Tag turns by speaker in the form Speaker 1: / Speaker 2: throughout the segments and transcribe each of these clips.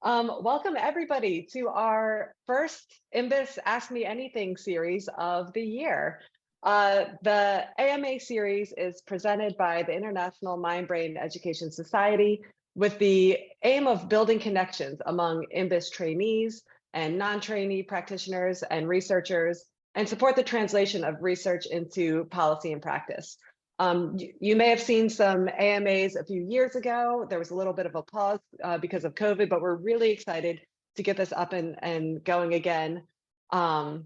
Speaker 1: Welcome everybody to our first MBIS Ask Me Anything series of the year. The AMA series is presented by the International Mind Brain Education Society with the aim of building connections among MBIS trainees and non-trainee practitioners and researchers, and support the translation of research into policy and practice. You may have seen some AMAs a few years ago. There was a little bit of a pause because of COVID, but we're really excited to get this up and going again. Yeah,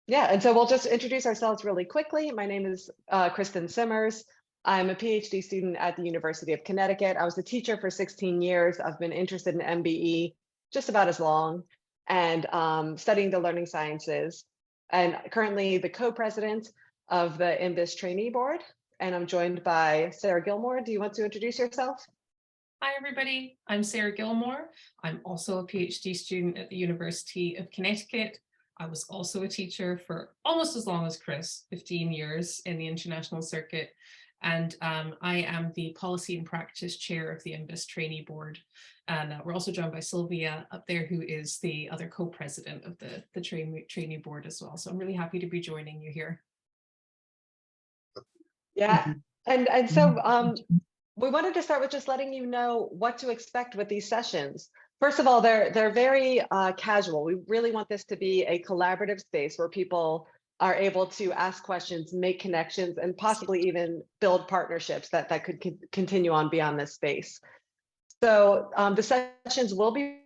Speaker 1: and so we'll just introduce ourselves really quickly. My name is Kristen Simmers. I'm a PhD student at the University of Connecticut. I was a teacher for 16 years. I've been interested in MBE just about as long, and studying the learning sciences, and currently the co-president of the MBIS trainee board. And I'm joined by Sarah Gilmore. Do you want to introduce yourself?
Speaker 2: Hi, everybody. I'm Sarah Gilmore. I'm also a PhD student at the University of Connecticut. I was also a teacher for almost as long as Chris, 15 years in the international circuit. And I am the Policy and Practice Chair of the MBIS Trainee Board. And we're also joined by Sylvia up there, who is the other co-president of the trainee board as well. So I'm really happy to be joining you here.
Speaker 1: Yeah, and so we wanted to start with just letting you know what to expect with these sessions. First of all, they're very casual. We really want this to be a collaborative space where people are able to ask questions, make connections, and possibly even build partnerships that could continue on beyond this space. So the sessions will be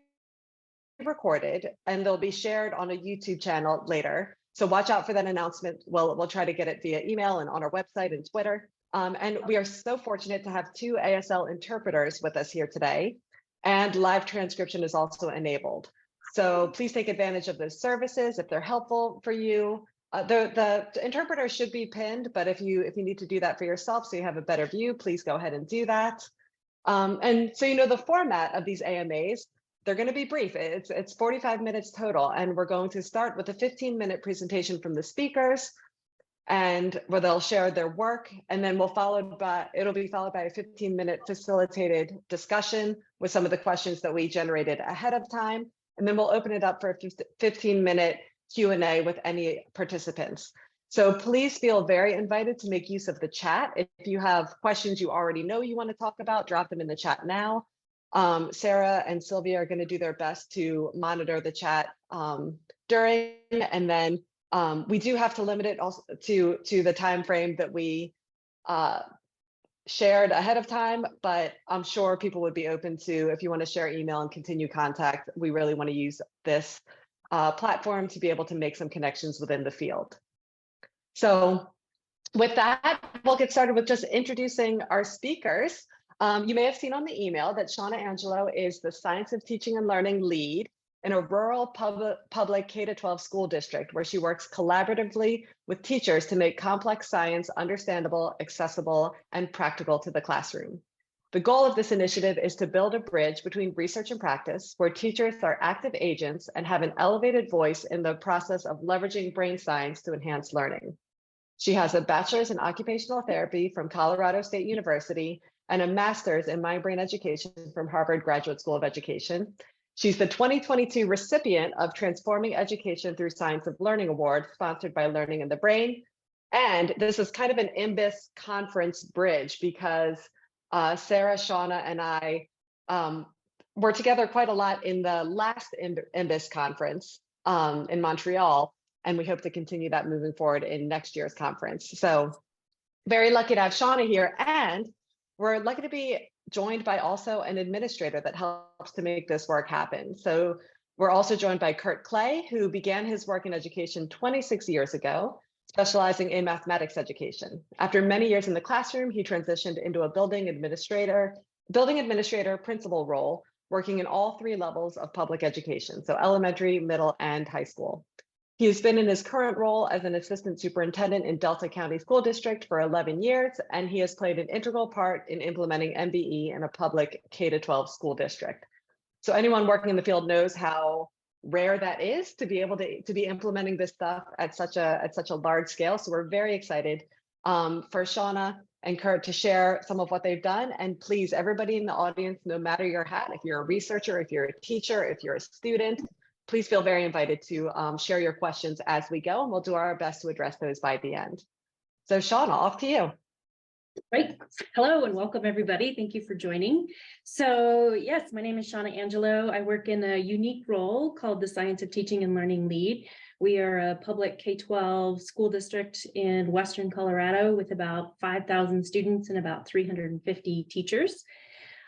Speaker 1: recorded and they'll be shared on a YouTube channel later. So watch out for that announcement. We'll try to get it via email and on our website and Twitter. And we are so fortunate to have 2 ASL interpreters with us here today, and live transcription is also enabled. So please take advantage of those services if they're helpful for you. The interpreter should be pinned, but if you need to do that for yourself so you have a better view, please go ahead and do that. And so you know the format of these AMAs. They're going to be brief. It's 45 minutes total, and we're going to start with a 15-minute presentation from the speakers, and where they'll share their work, and then it'll be followed by a 15-minute facilitated discussion with some of the questions that we generated ahead of time, and then we'll open it up for a 15-minute Q&A with any participants. So please feel very invited to make use of the chat. If you have questions you already know you want to talk about, drop them in the chat now. Sarah and Sylvia are going to do their best to monitor the chat during, and then we do have to limit it also to the time frame that we shared ahead of time, but I'm sure people would be open to, if you want to share email and continue contact. We really want to use this platform to be able to make some connections within the field. So with that, we'll get started with just introducing our speakers. You may have seen on the email that Shawna Angelo is the Science of Teaching and Learning lead in a rural public K-12 school district, where she works collaboratively with teachers to make complex science understandable, accessible, and practical to the classroom. The goal of this initiative is to build a bridge between research and practice, where teachers are active agents and have an elevated voice in the process of leveraging brain science to enhance learning. She has a bachelor's in occupational therapy from Colorado State University and a master's in mind brain education from Harvard Graduate School of Education. She's the 2022 recipient of Transforming Education Through Science of Learning Award, sponsored by Learning in the Brain. And this is kind of an MBIS conference bridge, because Sarah, Shawna, and I were together quite a lot in the last MBIS conference in Montreal, and we hope to continue that moving forward in next year's conference. So very lucky to have Shawna here, and we're lucky to be joined by also an administrator that helps to make this work happen. So we're also joined by Kurt Clay, who began his work in education 26 years ago, specializing in mathematics education. After many years in the classroom, he transitioned into a building administrator principal role, working in all 3 levels of public education, so elementary, middle, and high school. He has been in his current role as an assistant superintendent in Delta County School District for 11 years, and he has played an integral part in implementing MBE in a public K-12 school district. So anyone working in the field knows how rare that is, to be able to be implementing this stuff at such a large scale. So we're very excited for Shawna encourage to share some of what they've done. And please, everybody in the audience, no matter your hat, if you're a researcher, if you're a teacher, if you're a student, please feel very invited to share your questions as we go, and we'll do our best to address those by the end. So Shawna, off to you.
Speaker 3: Great. Hello and welcome everybody. Thank you for joining. So yes, my name is Shawna Angelo. I work in a unique role called the Science of Teaching and Learning Lead. We are a public K-12 school district in Western Colorado with about 5,000 students and about 350 teachers.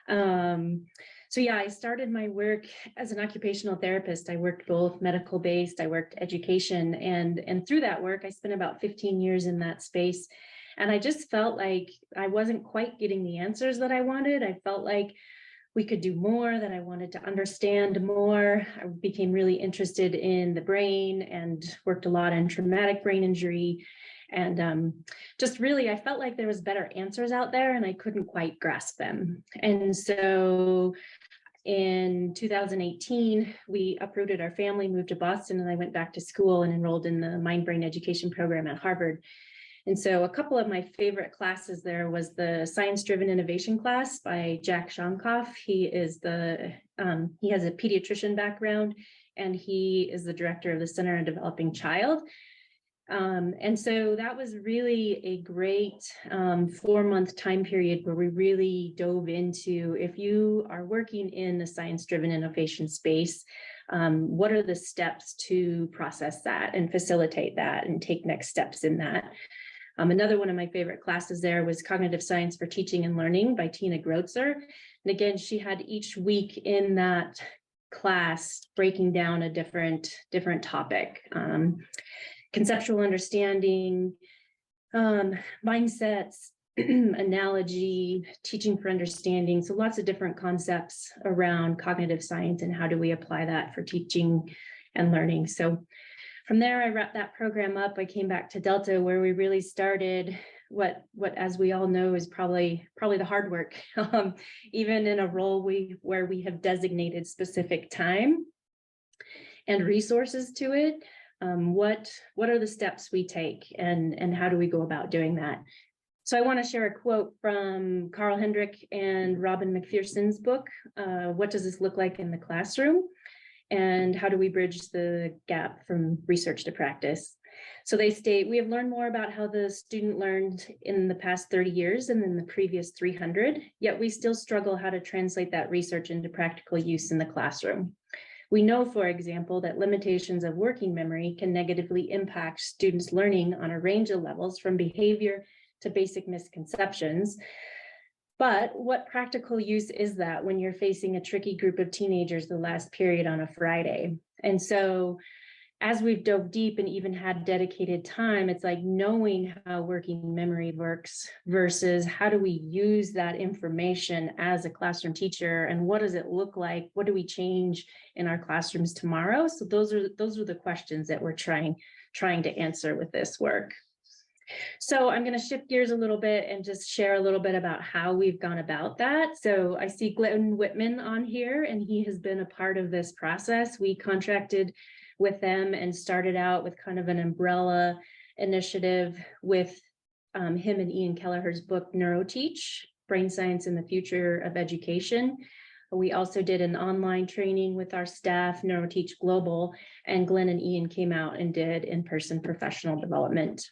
Speaker 3: So yeah, I started my work as an occupational therapist. I worked both medical based, I worked education, and through that work, I spent about 15 years in that space. And I just felt like I wasn't quite getting the answers that I wanted. I felt like we could do more, that I wanted to understand more. I became really interested in the brain and worked a lot in traumatic brain injury. And just really, I felt like there was better answers out there and I couldn't quite grasp them. And so in 2018, we uprooted our family, moved to Boston, and I went back to school and enrolled in the mind-brain education program at Harvard. And so a couple of my favorite classes there was the Science-Driven Innovation class by Jack Shonkoff. He has a pediatrician background, and he is the director of the Center on Developing Child. And so that was really a great 4-month time period where we really dove into, if you are working in the science-driven innovation space, what are the steps to process that and facilitate that and take next steps in that? Another one of my favorite classes there was Cognitive Science for Teaching and Learning by Tina Grotzer. And again, she had each week in that class breaking down a different topic. Conceptual understanding, mindsets, analogy, teaching for understanding. So lots of different concepts around cognitive science and how do we apply that for teaching and learning. So from there, I wrapped that program up. I came back to Delta where we really started what as we all know is probably the hard work, even in a role where we have designated specific time and resources to it. What are the steps we take and how do we go about doing that? So I want to share a quote from Carl Hendrick and Robin McPherson's book, What Does This Look Like in the Classroom? And how do we bridge the gap from research to practice? So they state, we have learned more about how the student learned in the past 30 years than in the previous 300, yet we still struggle how to translate that research into practical use in the classroom. We know, for example, that limitations of working memory can negatively impact students' learning on a range of levels, from behavior to basic misconceptions. But what practical use is that when you're facing a tricky group of teenagers the last period on a Friday? And so as we've dove deep and even had dedicated time, it's like knowing how working memory works versus how do we use that information as a classroom teacher, and what does it look like? What do we change in our classrooms tomorrow? So those are the questions that we're trying to answer with this work. So I'm going to shift gears a little bit and just share a little bit about how we've gone about that. So I see Glenn Whitman on here, and he has been a part of this process. We contracted with them and started out with kind of an umbrella initiative with him and Ian Kelleher's book, NeuroTeach, Brain Science in the Future of Education. We also did an online training with our staff, NeuroTeach Global, and Glenn and Ian came out and did in-person professional development.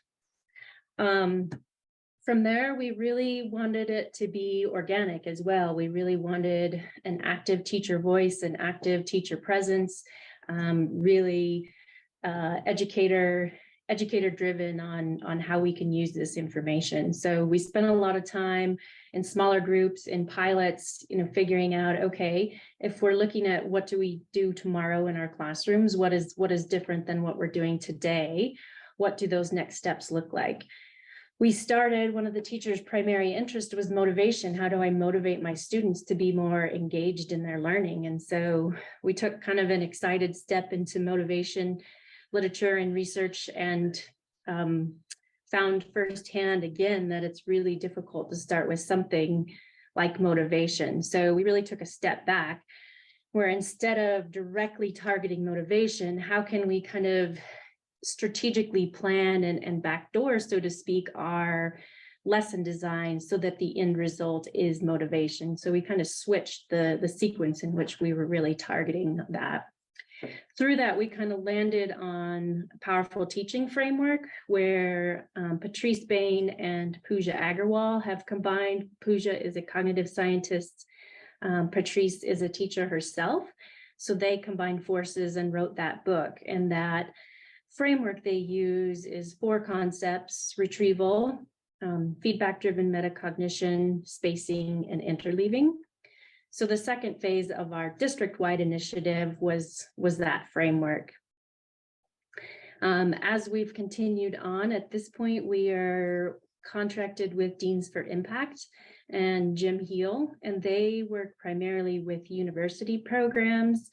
Speaker 3: From there, we really wanted it to be organic as well. We really wanted an active teacher voice, an active teacher presence, really educator driven on how we can use this information. So we spent a lot of time in smaller groups, in pilots, figuring out, okay, if we're looking at what do we do tomorrow in our classrooms, what is different than what we're doing today? What do those next steps look like? We started, one of the teachers' primary interest was motivation. How do I motivate my students to be more engaged in their learning? And so we took kind of an excited step into motivation literature and research, and found firsthand again that it's really difficult to start with something like motivation. So we really took a step back, where instead of directly targeting motivation, how can we kind of strategically plan and backdoor, so to speak, our lesson design so that the end result is motivation. So we kind of switched the sequence in which we were really targeting that. Through that, we kind of landed on a powerful teaching framework where Patrice Bain and Pooja Agarwal have combined. Pooja is a cognitive scientist. Patrice is a teacher herself. So they combined forces and wrote that book. And that framework they use is 4 concepts: retrieval, feedback-driven metacognition, spacing, and interleaving. So the second phase of our district-wide initiative was that framework. As we've continued on, at this point, we are contracted with Deans for Impact and Jim Heal, and they work primarily with university programs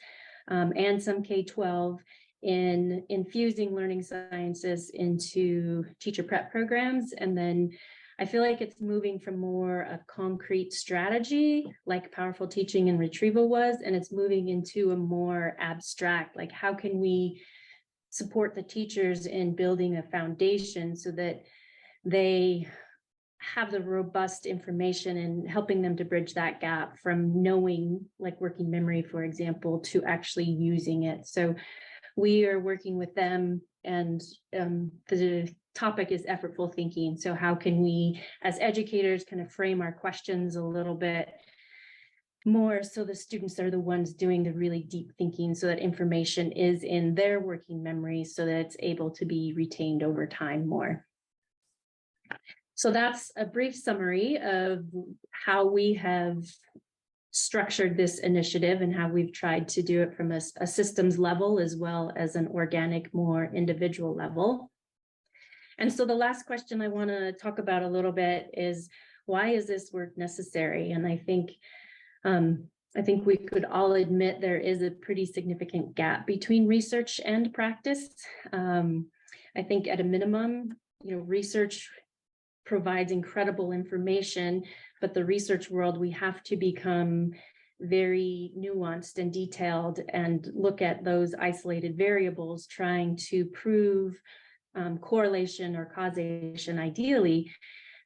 Speaker 3: and some K-12 in infusing learning sciences into teacher prep programs. And then I feel like it's moving from more a concrete strategy, like powerful teaching and retrieval was, and it's moving into a more abstract, like how can we support the teachers in building a foundation so that they have the robust information and helping them to bridge that gap from knowing, like working memory, for example, to actually using it. So we are working with them, and the topic is effortful thinking. So how can we, as educators, kind of frame our questions a little bit more so the students are the ones doing the really deep thinking, so that information is in their working memory so that it's able to be retained over time more. So that's a brief summary of how we have structured this initiative and how we've tried to do it from a systems level as well as an organic, more individual level. And so the last question I want to talk about a little bit is, why is this work necessary? And I think we could all admit there is a pretty significant gap between research and practice. I think at a minimum, research provides incredible information, but the research world, we have to become very nuanced and detailed and look at those isolated variables, trying to prove correlation or causation ideally.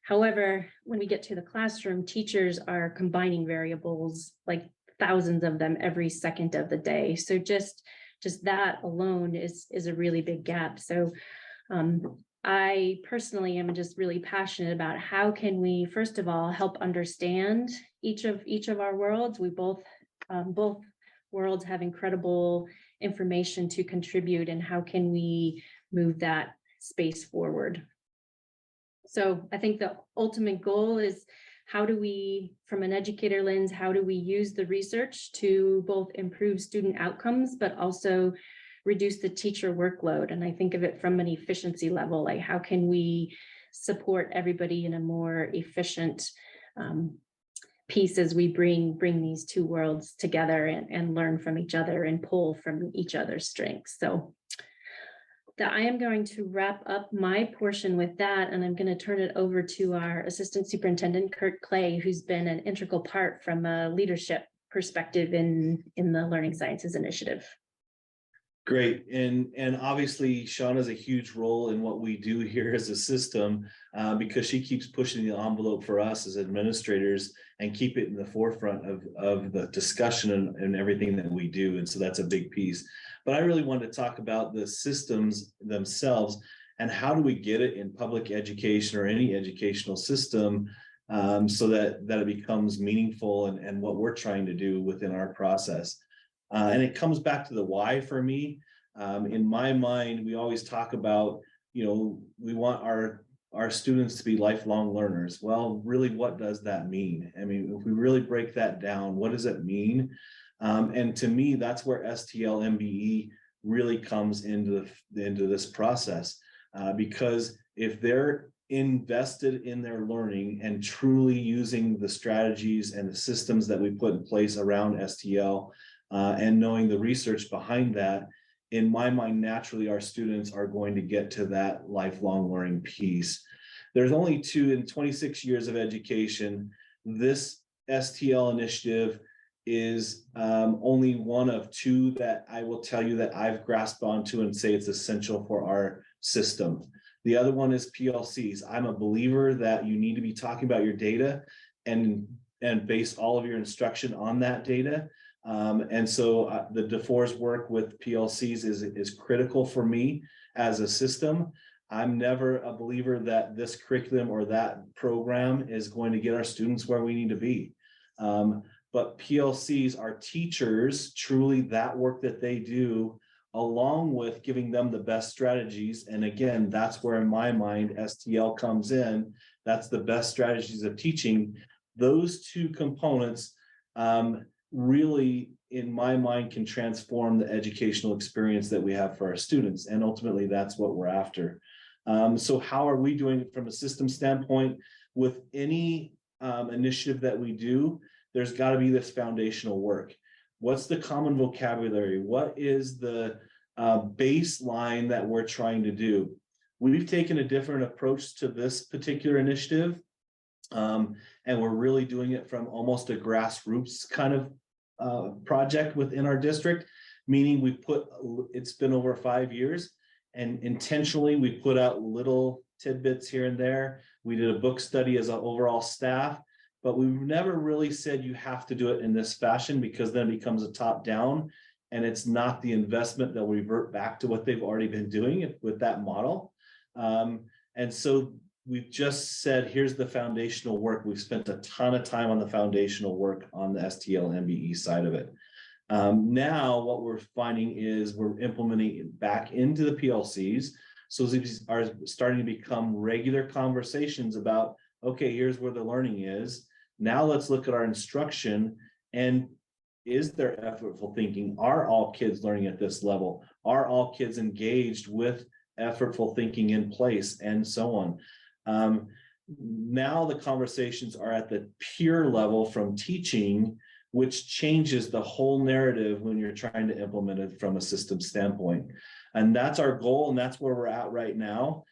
Speaker 3: However, when we get to the classroom, teachers are combining variables, like thousands of them every second of the day. So just that alone is a really big gap. So I personally am just really passionate about how can we, first of all, help understand each of our worlds. We both worlds have incredible information to contribute, and how can we move that space forward? So I think the ultimate goal is, how do we, from an educator lens, how do we use the research to both improve student outcomes, but also reduce the teacher workload? And I think of it from an efficiency level, like how can we support everybody in a more efficient piece as we bring these two worlds together and learn from each other and pull from each other's strengths. So that I am going to wrap up my portion with that, and I'm going to turn it over to our Assistant Superintendent, Kurt Clay, who's been an integral part from a leadership perspective in the Learning Sciences Initiative.
Speaker 4: Great. And obviously Shawna has a huge role in what we do here as a system, because she keeps pushing the envelope for us as administrators and keep it in the forefront of the discussion and everything that we do. And so that's a big piece. But I really wanted to talk about the systems themselves and how do we get it in public education or any educational system, so that it becomes meaningful and what we're trying to do within our process. And it comes back to the why for me. In my mind, we always talk about, we want our students to be lifelong learners. Well, really, what does that mean? I mean, if we really break that down, what does it mean? And to me, that's where STL MBE really comes into this process, because if they're invested in their learning and truly using the strategies and the systems that we put in place around STL, and knowing the research behind that, in my mind, naturally, our students are going to get to that lifelong learning piece. There's only in 26 years of education, this STL initiative is only one of 2 that I will tell you that I've grasped onto and say it's essential for our system. The other one is PLCs. I'm a believer that you need to be talking about your data and base all of your instruction on that data. And so the DeFore's work with PLCs is critical for me as a system. I'm never a believer that this curriculum or that program is going to get our students where we need to be. But PLCs are teachers, truly that work that they do, along with giving them the best strategies. And again, that's where in my mind, STL comes in. That's the best strategies of teaching. Those two components really, in my mind, can transform the educational experience that we have for our students. And ultimately, that's what we're after. So how are we doing it from a system standpoint? With any initiative that we do, there's got to be this foundational work. What's the common vocabulary? What is the baseline that we're trying to do? We've taken a different approach to this particular initiative. And we're really doing it from almost a grassroots kind of project within our district, meaning it's been over 5 years, and intentionally we put out little tidbits here and there. We did a book study as an overall staff, but we've never really said you have to do it in this fashion, because then it becomes a top down and it's not the investment. They'll revert back to what they've already been doing with that model. And so we've just said, here's the foundational work. We've spent a ton of time on the foundational work on the STL MBE side of it. Now what we're finding is we're implementing it back into the PLCs. So these are starting to become regular conversations about, okay, here's where the learning is. Now let's look at our instruction, and is there effortful thinking? Are all kids learning at this level? Are all kids engaged with effortful thinking in place, and so on? Now the conversations are at the peer level from teaching, which changes the whole narrative when you're trying to implement it from a system standpoint. And that's our goal, and that's where we're at right now.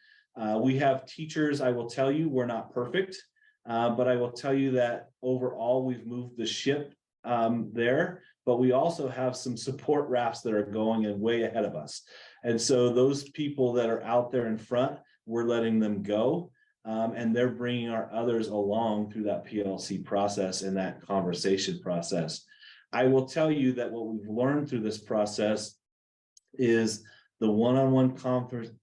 Speaker 4: We have teachers, I will tell you, we're not perfect, but I will tell you that overall we've moved the ship there, but we also have some support rafts that are going and way ahead of us. And so those people that are out there in front, we're letting them go. And they're bringing our others along through that PLC process and that conversation process. I will tell you that what we've learned through this process is the one-on-one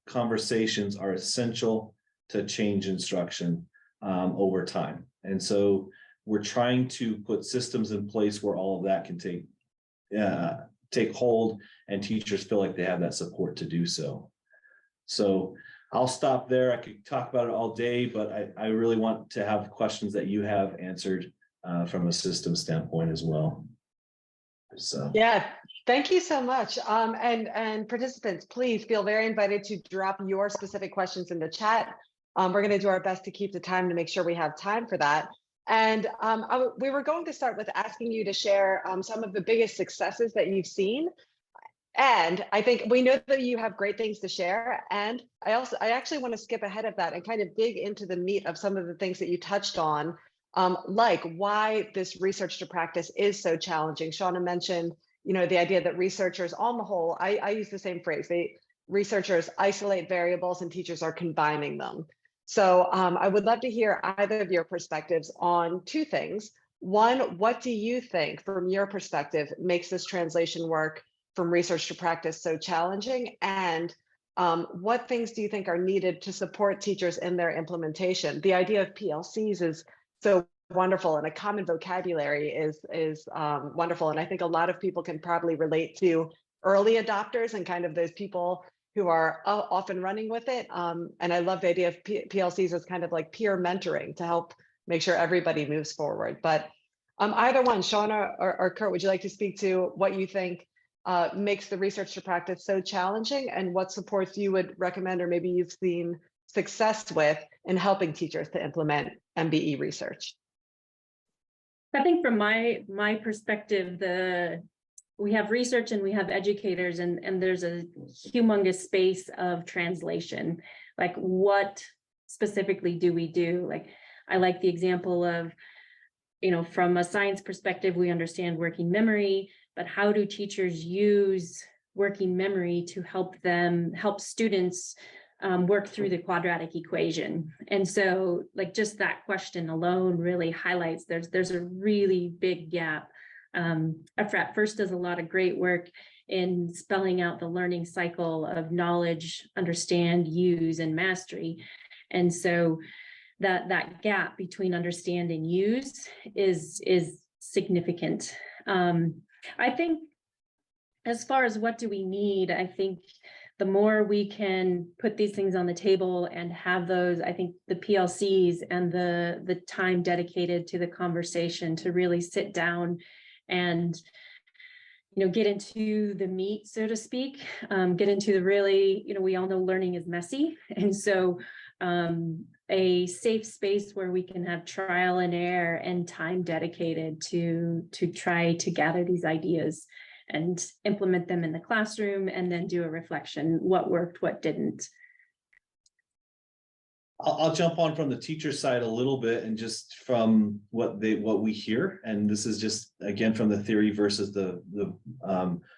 Speaker 4: conversations are essential to change instruction over time. And so we're trying to put systems in place where all of that can take hold, and teachers feel like they have that support to do so. So I'll stop there. I could talk about it all day, but I really want to have questions that you have answered from a system standpoint as well. So
Speaker 1: yeah, thank you so much. And participants, please feel very invited to drop your specific questions in the chat. We're going to do our best to keep the time to make sure we have time for that. And we were going to start with asking you to share some of the biggest successes that you've seen. And I think we know that you have great things to share. And I actually want to skip ahead of that and kind of dig into the meat of some of the things that you touched on, like why this research to practice is so challenging. Shawna mentioned, the idea that researchers on the whole, I use the same phrase, researchers isolate variables and teachers are combining them. So I would love to hear either of your perspectives on two things. One, what do you think from your perspective makes this translation work from research to practice so challenging? And what things do you think are needed to support teachers in their implementation? The idea of PLCs is so wonderful, and a common vocabulary is wonderful. And I think a lot of people can probably relate to early adopters and kind of those people who are off and running with it. And I love the idea of PLCs as kind of like peer mentoring to help make sure everybody moves forward. But either one, Shawna or Kurt, would you like to speak to what you think makes the research to practice so challenging, and what supports you would recommend, or maybe you've seen success with in helping teachers to implement MBE research?
Speaker 3: I think from my perspective, we have research and we have educators, and there's a humongous space of translation. Like, what specifically do we do? Like, I like the example of, from a science perspective, we understand working memory, but how do teachers use working memory to help students work through the quadratic equation. And so like just that question alone really highlights there's a really big gap. Efrat First does a lot of great work in spelling out the learning cycle of knowledge, understand, use, and mastery. And so that gap between understand and use is significant. I think as far as what do we need, I think the more we can put these things on the table and have those, I think the PLCs and the time dedicated to the conversation to really sit down and, you know, get into the meat, so to speak, get into the really, you know, we all know learning is messy. And so a safe space where we can have trial and error and time dedicated to try to gather these ideas and implement them in the classroom, and then do a reflection, what worked, what didn't.
Speaker 4: I'll jump on from the teacher side a little bit, and just from what we hear, and this is just again from the theory versus the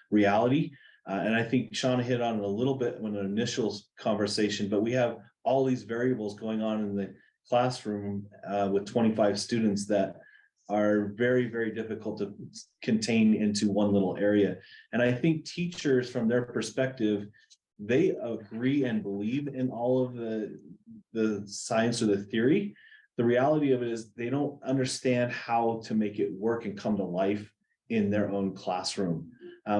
Speaker 4: reality. And I think Shawna hit on it a little bit in the initial conversation, but we have all these variables going on in the classroom with 25 students that are very, very difficult to contain into one little area. And I think teachers, from their perspective, they agree and believe in all of the science or the theory. The reality of it is they don't understand how to make it work and come to life in their own classroom.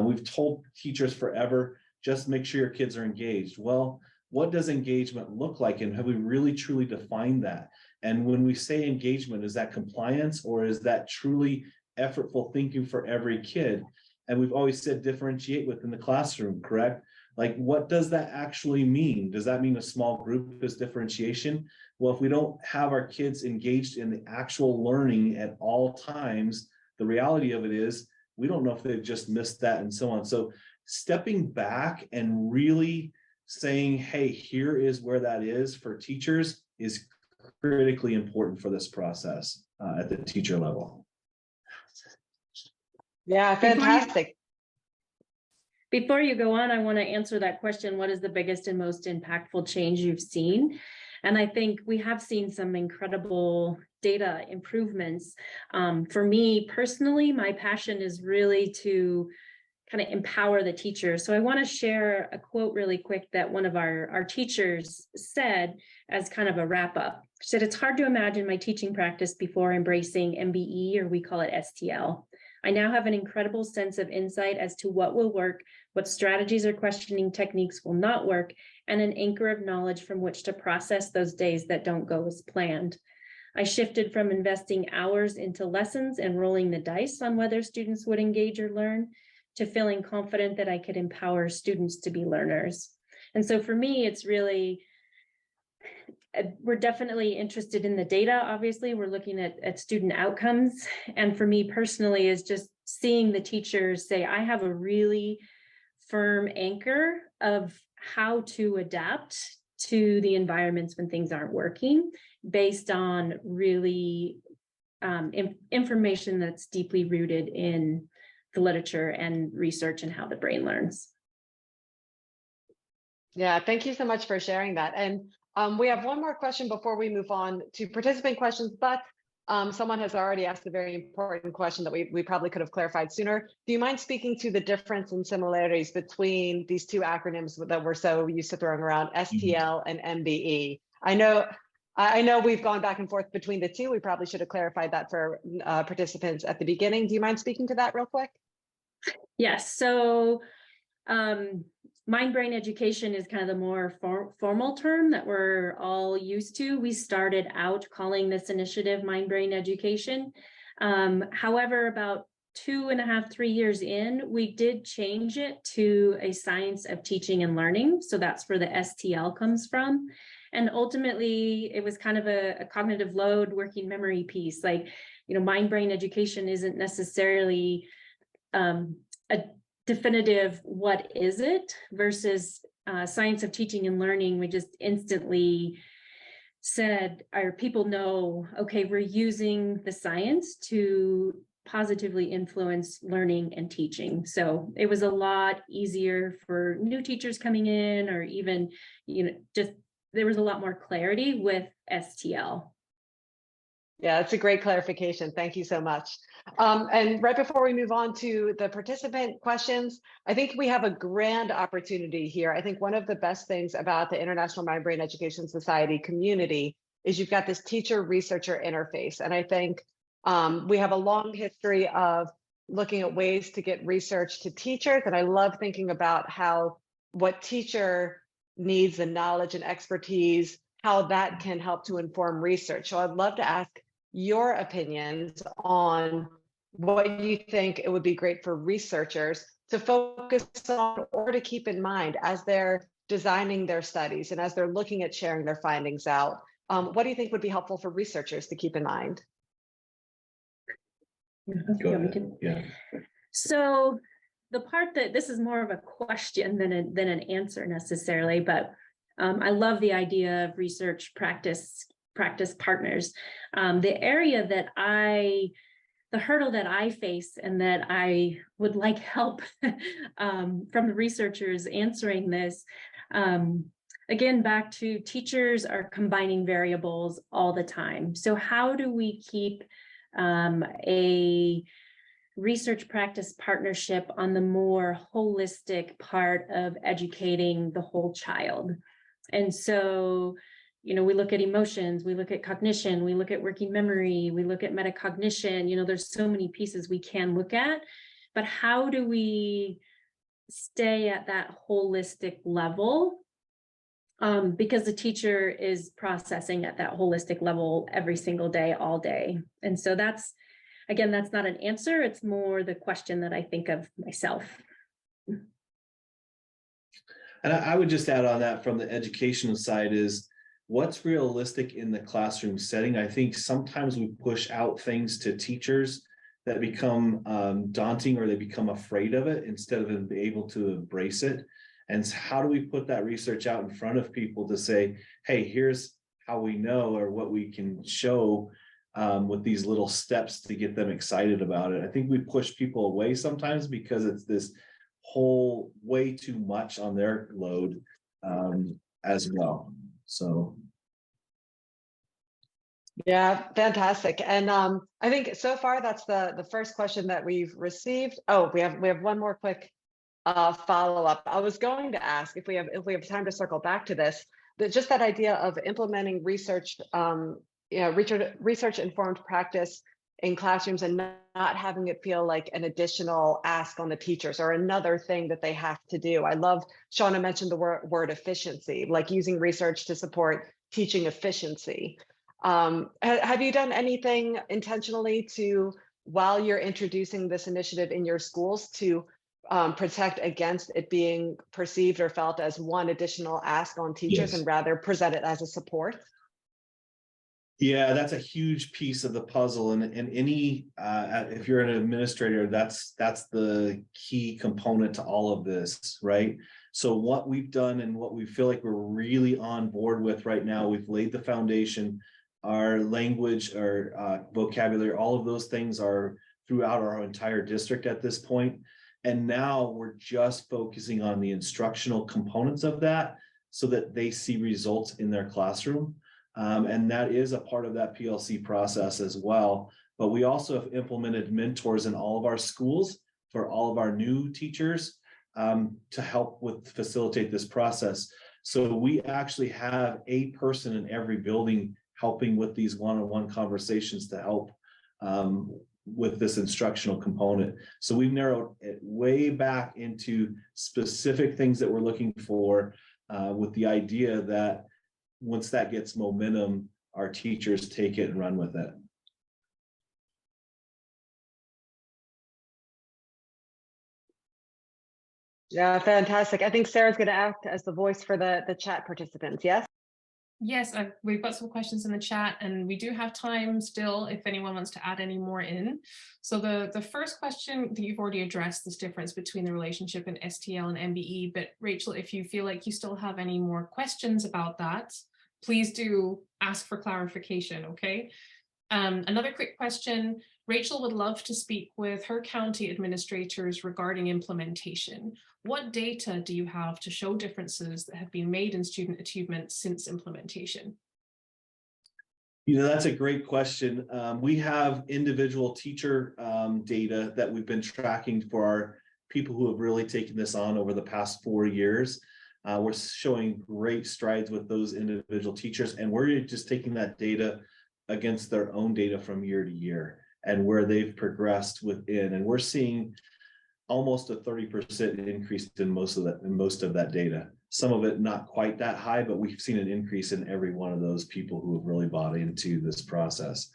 Speaker 4: We've told teachers forever, just make sure your kids are engaged. Well, what does engagement look like? And have we really truly defined that? And when we say engagement, is that compliance, or is that truly effortful thinking for every kid? And we've always said differentiate within the classroom, correct? Like, what does that actually mean? Does that mean a small group is differentiation? Well, if we don't have our kids engaged in the actual learning at all times, the reality of it is we don't know if they've just missed that and so on. So stepping back and really saying, hey, here is where that is for teachers is critically important for this process at the teacher level.
Speaker 1: Yeah, fantastic.
Speaker 3: Before you go on, I want to answer that question. What is the biggest and most impactful change you've seen? And I think we have seen some incredible data improvements. For me personally, my passion is really to kind of empower the teacher. So I want to share a quote really quick that one of our teachers said as kind of a wrap up. She said, "It's hard to imagine my teaching practice before embracing MBE, or we call it STL. I now have an incredible sense of insight as to what will work, what strategies or questioning techniques will not work, and an anchor of knowledge from which to process those days that don't go as planned. I shifted from investing hours into lessons and rolling the dice on whether students would engage or learn, to feeling confident that I could empower students to be learners." And so for me, it's really, we're definitely interested in the data. Obviously, we're looking at student outcomes. And for me personally, is just seeing the teachers say, I have a really firm anchor of how to adapt to the environments when things aren't working, based on really information that's deeply rooted in the literature and research and how the brain learns.
Speaker 1: Yeah, thank you so much for sharing that. And we have one more question before we move on to participant questions, but someone has already asked a very important question that we probably could have clarified sooner. Do you mind speaking to the difference and similarities between these two acronyms that we're so used to throwing around, STL and MBE? I know we've gone back and forth between the two. We probably should have clarified that for participants at the beginning. Do you mind speaking to that real quick?
Speaker 3: Yes. So mind-brain education is kind of the more formal term that we're all used to. We started out calling this initiative mind-brain education. However, about 2.5, 3 years in, we did change it to a science of teaching and learning. So that's where the STL comes from. And ultimately, it was kind of a cognitive load working memory piece. Like, you know, mind-brain education isn't necessarily a definitive what is it versus science of teaching and learning. We just instantly said, our people know, okay, we're using the science to positively influence learning and teaching. So it was a lot easier for new teachers coming in, or even, just there was a lot more clarity with STL.
Speaker 1: Yeah, it's a great clarification. Thank you so much. And right before we move on to the participant questions, I think we have a grand opportunity here. I think one of the best things about the International Mind Brain Education Society community is you've got this teacher researcher interface. And I think we have a long history of looking at ways to get research to teachers. And I love thinking about what teacher needs the knowledge and expertise, how that can help to inform research. So I'd love to ask your opinions on what you think it would be great for researchers to focus on or to keep in mind as they're designing their studies and as they're looking at sharing their findings out. What do you think would be helpful for researchers to keep in mind?
Speaker 4: Go ahead. Yeah.
Speaker 3: So the part that this is more of a question than an answer necessarily, but I love the idea of research practice partners. The area that the hurdle that I face and that I would like help from the researchers answering this, again, back to teachers are combining variables all the time. So how do we keep a research practice partnership on the more holistic part of educating the whole child? And so, we look at emotions, we look at cognition, we look at working memory, we look at metacognition, there's so many pieces we can look at, but how do we stay at that holistic level? Because the teacher is processing at that holistic level every single day, all day. And so that's not an answer. It's more the question that I think of myself.
Speaker 4: And I would just add on that from the educational side is what's realistic in the classroom setting. I think sometimes we push out things to teachers that become daunting, or they become afraid of it instead of being able to embrace it. And how do we put that research out in front of people to say, hey, here's how we know, or what we can show with these little steps to get them excited about it. I think we push people away sometimes because it's this whole way too much on their load as well. So
Speaker 1: yeah, fantastic. And I think so far that's the first question that we've received. Oh, we have one more quick follow-up. I was going to ask if we have time to circle back to this, that just that idea of implementing research informed practice in classrooms and not having it feel like an additional ask on the teachers or another thing that they have to do. I love Shawna mentioned the word efficiency, like using research to support teaching efficiency. Have you done anything intentionally while you're introducing this initiative in your schools to protect against it being perceived or felt as one additional ask on teachers,
Speaker 4: yes.
Speaker 1: and rather present it as a support?
Speaker 4: Yeah, that's a huge piece of the puzzle. And any, if you're an administrator, that's the key component to all of this, right? So what we've done and what we feel like we're really on board with right now, we've laid the foundation. Our language, our vocabulary, all of those things are throughout our entire district at this point. And now we're just focusing on the instructional components of that so that they see results in their classroom. And that is a part of that PLC process as well. But we also have implemented mentors in all of our schools for all of our new teachers to help facilitate this process. So we actually have a person in every building helping with these one-on-one conversations to help with this instructional component. So we've narrowed it way back into specific things that we're looking for with the idea that once that gets momentum, our teachers take it and run with it.
Speaker 1: Yeah, fantastic. I think Sarah's going to act as the voice for the chat participants. Yes?
Speaker 2: Yes, we've got some questions in the chat, and we do have time still if anyone wants to add any more in. So the first question that you've already addressed, this difference between the relationship in STL and MBE, but Rachel, if you feel like you still have any more questions about that, please do ask for clarification, okay? Another quick question, Rachel would love to speak with her county administrators regarding implementation. What data do you have to show differences that have been made in student achievement since implementation?
Speaker 4: That's a great question. We have individual teacher data that we've been tracking for our people who have really taken this on over the past 4 years. We're showing great strides with those individual teachers, and we're just taking that data against their own data from year to year and where they've progressed within. And we're seeing almost a 30% increase in most of that data. Some of it not quite that high, but we've seen an increase in every one of those people who have really bought into this process.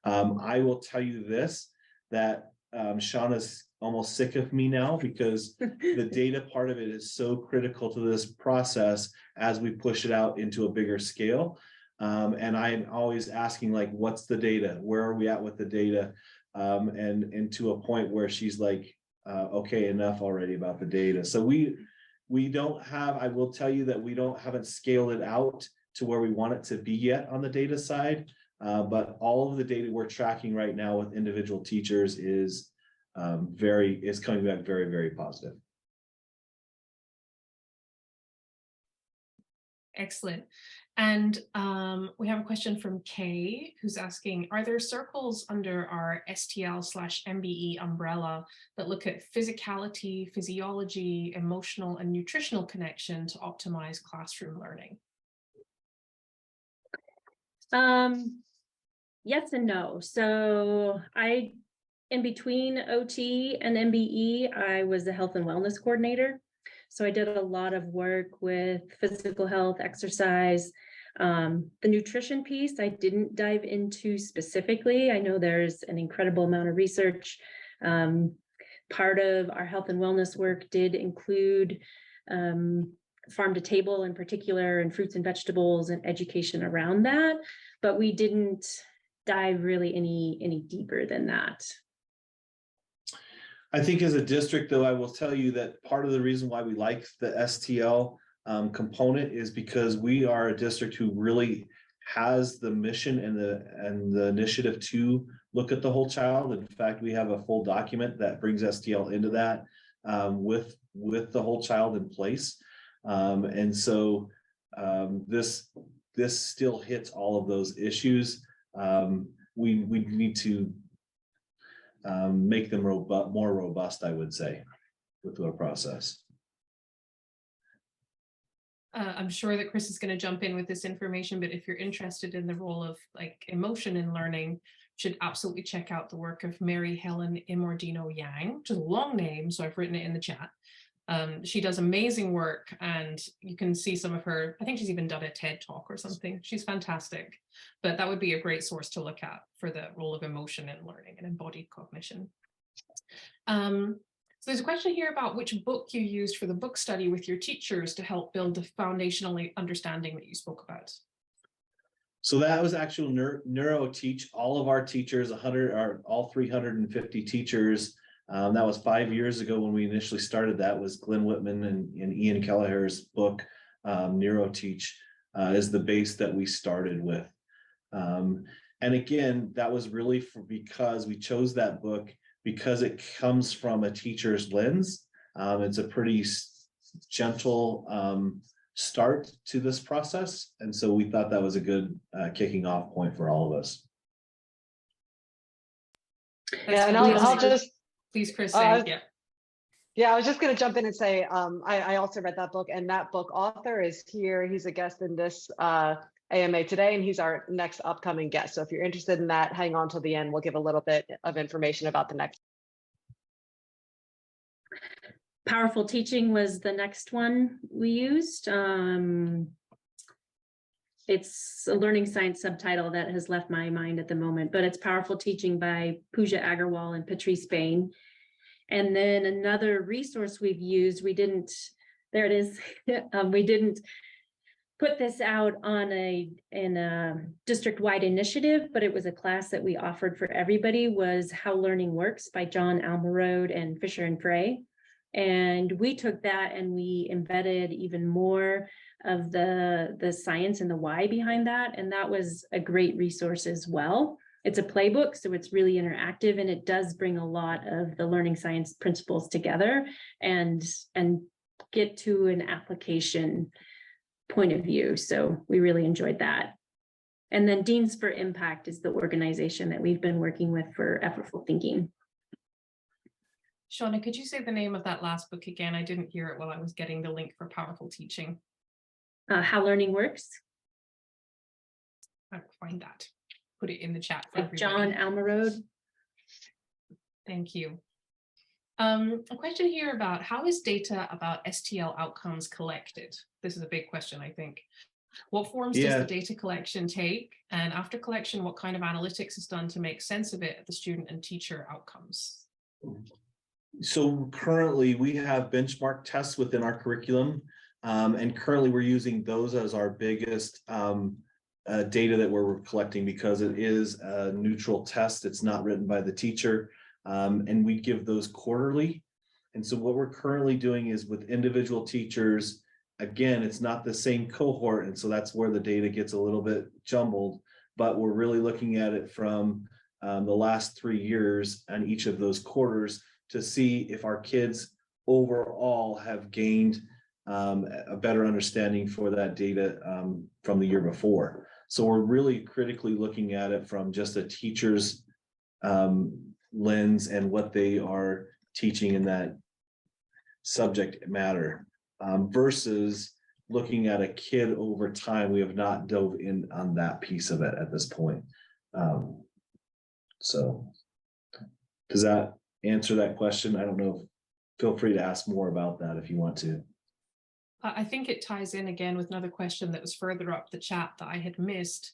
Speaker 4: I will tell you this, that Shawna's almost sick of me now, because the data part of it is so critical to this process as we push it out into a bigger scale. And I'm always asking, like, what's the data? Where are we at with the data? And to a point where she's like, okay, enough already about the data. So we don't have, I will tell you that we haven't scaled it out to where we want it to be yet on the data side. But all of the data we're tracking right now with individual teachers is coming back very, very positive.
Speaker 2: Excellent. And we have a question from Kay, who's asking, are there circles under our STL/MBE umbrella that look at physicality, physiology, emotional and nutritional connection to optimize classroom learning?
Speaker 3: Yes and no. So in between OT and MBE, I was the health and wellness coordinator. So I did a lot of work with physical health, exercise. The nutrition piece, I didn't dive into specifically. I know there's an incredible amount of research. Part of our health and wellness work did include farm to table in particular, and fruits and vegetables and education around that, but we didn't dive really any deeper than that.
Speaker 4: I think as a district, though, I will tell you that part of the reason why we like the STL component is because we are a district who really has the mission and the initiative to look at the whole child. In fact, we have a full document that brings STL into that with the whole child in place. And so this still hits all of those issues. We need to make them more robust, I would say, with our process.
Speaker 2: I'm sure that Chris is going to jump in with this information, but if you're interested in the role of like emotion in learning, you should absolutely check out the work of Mary Helen Imordino Yang, which is a long name, so I've written it in the chat. She does amazing work, and you can see some of her, I think she's even done a TED talk or something. She's fantastic, but that would be a great source to look at for the role of emotion in learning and embodied cognition. So there's a question here about which book you used for the book study with your teachers to help build the foundational understanding that you spoke about.
Speaker 4: So that was actual NeuroTeach. All of our teachers, all 350 teachers. That was 5 years ago when we initially started. That was Glenn Whitman and Ian Kelleher's book. NeuroTeach is the base that we started with. And again, that was really because we chose that book because it comes from a teacher's lens. It's a pretty gentle start to this process. And so we thought that was a good kicking off point for all of us.
Speaker 1: Yeah, and I'll just...
Speaker 2: Please, Chris, say,
Speaker 1: Yeah, I was just going to jump in and say, I also read that book, and that book author is here. He's a guest in this AMA today, and he's our next upcoming guest. So if you're interested in that, hang on till the end. We'll give a little bit of information about the next.
Speaker 3: Powerful Teaching was the next one we used. It's a learning science subtitle that has left my mind at the moment, but it's Powerful Teaching by Pooja Agarwal and Patrice Bain. And then another resource we've used, we didn't put this out in a district-wide initiative, but it was a class that we offered for everybody, was How Learning Works by John Almarode and Fisher and Frey. And we took that and we embedded even more of the science and the why behind that. And that was a great resource as well. it's a playbook, so it's really interactive, and it does bring a lot of the learning science principles together and get to an application point of view. So we really enjoyed that. And then Deans for Impact is the organization that we've been working with for effortful thinking.
Speaker 2: Shawna, could you say the name of that last book again? I didn't hear it while I was getting the link for Powerful Teaching.
Speaker 3: How Learning Works.
Speaker 2: I will find that. Put it in the chat for everybody.
Speaker 3: John Almarode.
Speaker 2: Thank you. A question here about how is data about STL outcomes collected? This is a big question, I think. What forms does the data collection take? And after collection, what kind of analytics is done to make sense of it at the student and teacher outcomes?
Speaker 4: So currently we have benchmark tests within our curriculum. And currently we're using those as our biggest data that we're collecting, because it is a neutral test. It's not written by the teacher. And we give those quarterly. And so what we're currently doing is with individual teachers, again, it's not the same cohort. And so that's where the data gets a little bit jumbled, but we're really looking at it from the last 3 years and each of those quarters to see if our kids overall have gained a better understanding for that data from the year before. So we're really critically looking at it from just a teacher's lens and what they are teaching in that subject matter versus looking at a kid over time. We have not dove in on that piece of it at this point. So does that answer that question? I don't know. Feel free to ask more about that if you want to.
Speaker 2: I think it ties in again with another question that was further up the chat that I had missed,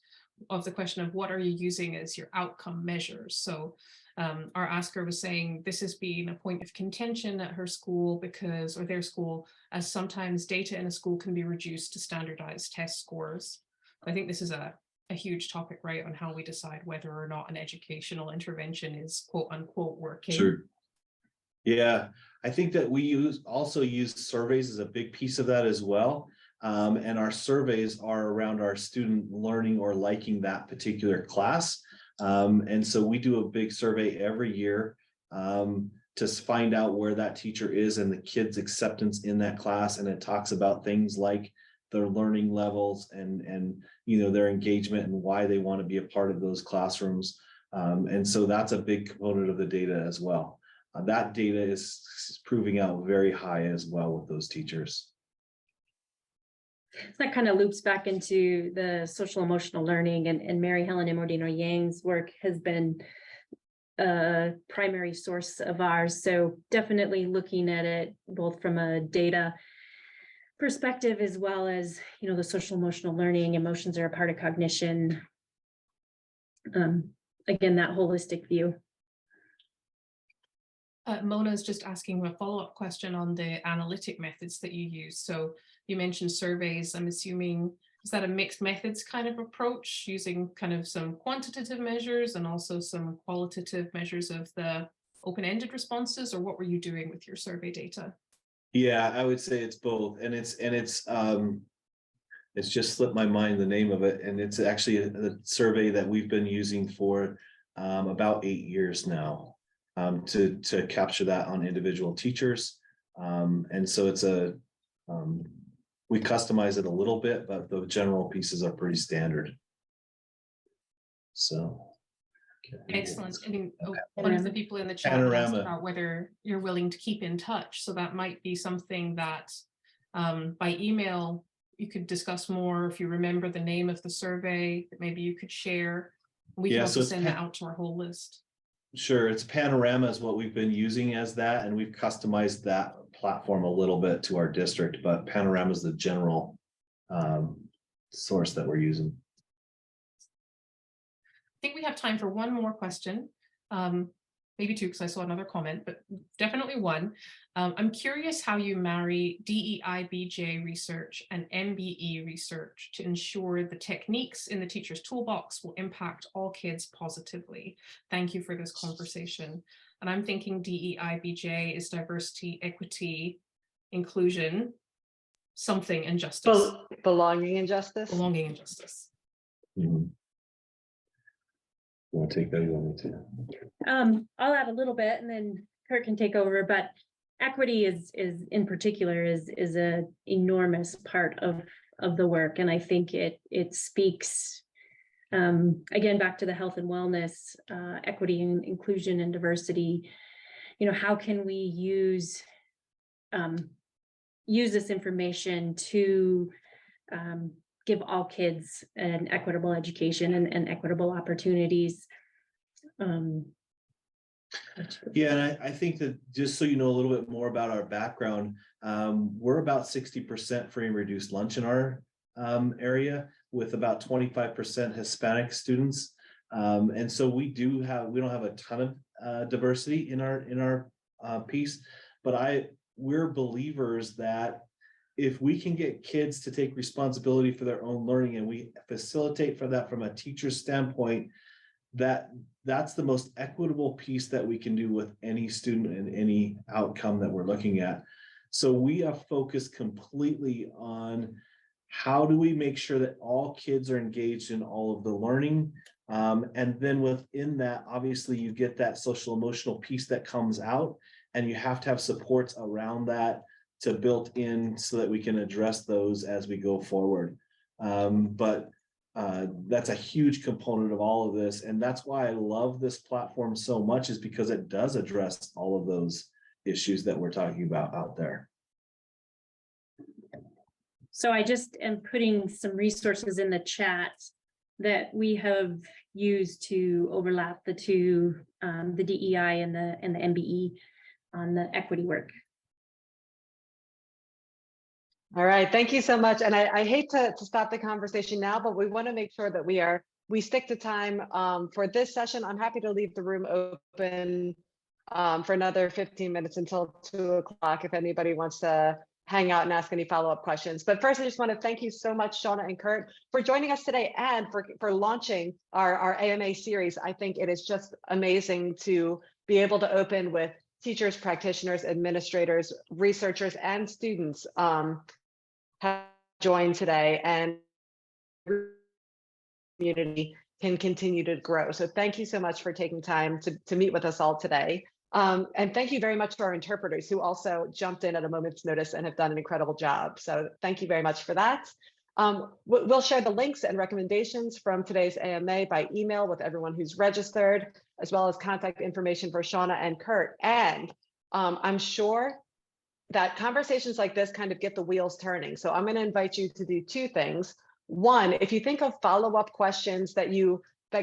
Speaker 2: of the question of what are you using as your outcome measures? So our asker was saying this has been a point of contention at her school because, or their school, as sometimes data in a school can be reduced to standardized test scores. I think this is a huge topic, right, on how we decide whether or not an educational intervention is quote unquote working.
Speaker 4: Sure. Yeah, I think that we also use surveys as a big piece of that as well. And our surveys are around our student learning or liking that particular class. And so we do a big survey every year to find out where that teacher is and the kids' acceptance in that class. And it talks about things like their learning levels and you know, their engagement and why they want to be a part of those classrooms. And so that's a big component of the data as well. That data is proving out very high as well with those teachers.
Speaker 3: That kind of loops back into the social emotional learning, and Mary Helen Imodino Yang's work has been a primary source of ours. So definitely looking at it both from a data perspective as well as, you know, the social emotional learning, emotions are a part of cognition. Again, that holistic view.
Speaker 2: Mona is just asking a follow-up question on the analytic methods that you use. So you mentioned surveys. I'm assuming, is that a mixed methods kind of approach, using kind of some quantitative measures and also some qualitative measures of the open-ended responses, or what were you doing with your survey data?
Speaker 4: Yeah, I would say it's both, and it's just slipped my mind the name of it, and it's actually a survey that we've been using for about 8 years now. To capture that on individual teachers. And so it's we customize it a little bit, but the general pieces are pretty standard. So.
Speaker 2: Excellent. I mean, one of the people in the chat asked about whether you're willing to keep in touch. So that might be something that by email, you could discuss more. If you remember the name of the survey, that maybe you could share. We can also send that out to our whole list.
Speaker 4: Sure, it's Panorama is what we've been using as that, and we've customized that platform a little bit to our district, but Panorama is the general source that we're using.
Speaker 2: I think we have time for one more question, maybe two, because I saw another comment, but definitely one. I'm curious how you marry DEIBJ research and MBE research to ensure the techniques in the teacher's toolbox will impact all kids positively. Thank you for this conversation. And I'm thinking DEIBJ is diversity, equity, inclusion, something, and justice.
Speaker 1: Belonging and justice.
Speaker 2: Belonging and justice.
Speaker 4: Mm-hmm.
Speaker 5: You want to take that? You want me to?
Speaker 3: I'll add a little bit and then Kurt can take over, but equity is in particular is a enormous part of the work. And I think it speaks, again, back to the health and wellness, equity and inclusion and diversity. How can we use this information to give all kids an equitable education and equitable opportunities.
Speaker 4: Yeah, and I think that just so you know a little bit more about our background, we're about 60% free and reduced lunch in our area, with about 25% Hispanic students. And so we don't have a ton of diversity in our piece, but we're believers that if we can get kids to take responsibility for their own learning and we facilitate for that from a teacher's standpoint, that's the most equitable piece that we can do with any student and any outcome that we're looking at. So we are focused completely on how do we make sure that all kids are engaged in all of the learning. And then within that, obviously you get that social emotional piece that comes out, and you have to have supports around that to build in so that we can address those as we go forward. But that's a huge component of all of this. And that's why I love this platform so much, is because it does address all of those issues that we're talking about out there.
Speaker 3: So I just am putting some resources in the chat that we have used to overlap the two, the DEI and the MBE on the equity work.
Speaker 1: All right, thank you so much. And I hate to stop the conversation now, but we want to make sure that we stick to time for this session. I'm happy to leave the room open for another 15 minutes until 2 o'clock if anybody wants to hang out and ask any follow-up questions. But first, I just want to thank you so much, Shawna and Kurt, for joining us today and for launching our AMA series. I think it is just amazing to be able to open with teachers, practitioners, administrators, researchers, and students have joined today, and community can continue to grow. So thank you so much for taking time to meet with us all today. And thank you very much to our interpreters who also jumped in at a moment's notice and have done an incredible job. So thank you very much for that. We'll share the links and recommendations from today's AMA by email with everyone who's registered, as well as contact information for Shawna and Kurt. And I'm sure that conversations like this kind of get the wheels turning. So I'm going to invite you to do two things. One, if you think of follow-up questions that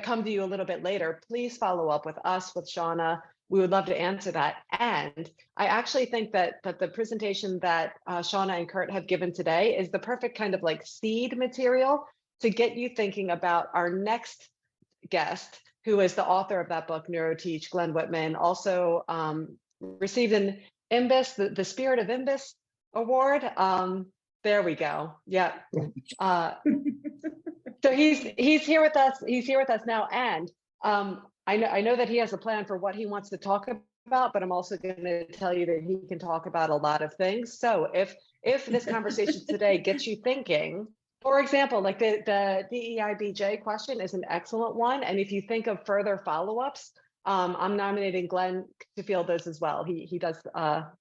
Speaker 1: come to you a little bit later, please follow up with us, with Shawna. We would love to answer that. And I actually think that the presentation that Shawna and Kurt have given today is the perfect kind of like seed material to get you thinking about our next guest, who is the author of that book, NeuroTeach, Glenn Whitman, also received an MBIS, the Spirit of MBIS Award. There we go. Yeah. So he's here with us. He's here with us now, and I know that he has a plan for what he wants to talk about, but I'm also going to tell you that he can talk about a lot of things. So if this conversation today gets you thinking, for example, like the DEIBJ question is an excellent one, and if you think of further follow-ups, I'm nominating Glenn to field those as well. He does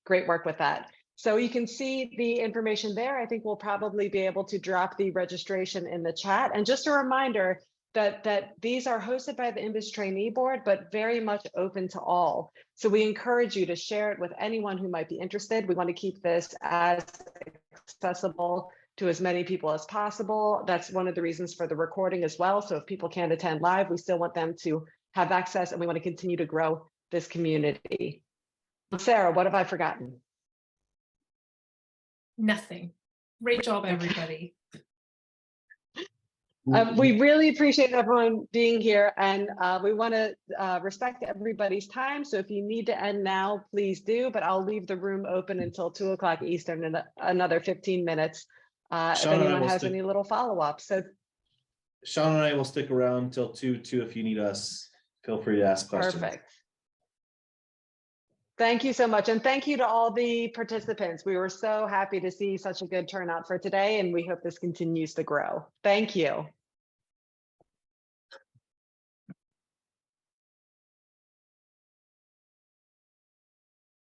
Speaker 1: great work with that. So you can see the information there. I think we'll probably be able to drop the registration in the chat. And just a reminder that these are hosted by the MBIS Trainee Board, but very much open to all. So we encourage you to share it with anyone who might be interested. We want to keep this as accessible to as many people as possible. That's one of the reasons for the recording as well. So if people can't attend live, we still want them to have access, and we want to continue to grow this community. Sarah, what have I forgotten?
Speaker 2: Nothing. Great job, everybody.
Speaker 1: We really appreciate everyone being here, and we want to respect everybody's time. So if you need to end now, please do, but I'll leave the room open until 2 o'clock Eastern in another 15 minutes. If anyone has any little follow-up. So
Speaker 4: Shawna and I will stick around till 2 if you need us. Feel free to ask questions.
Speaker 1: Perfect. Thank you so much. And thank you to all the participants. We were so happy to see such a good turnout for today, and we hope this continues to grow. Thank you.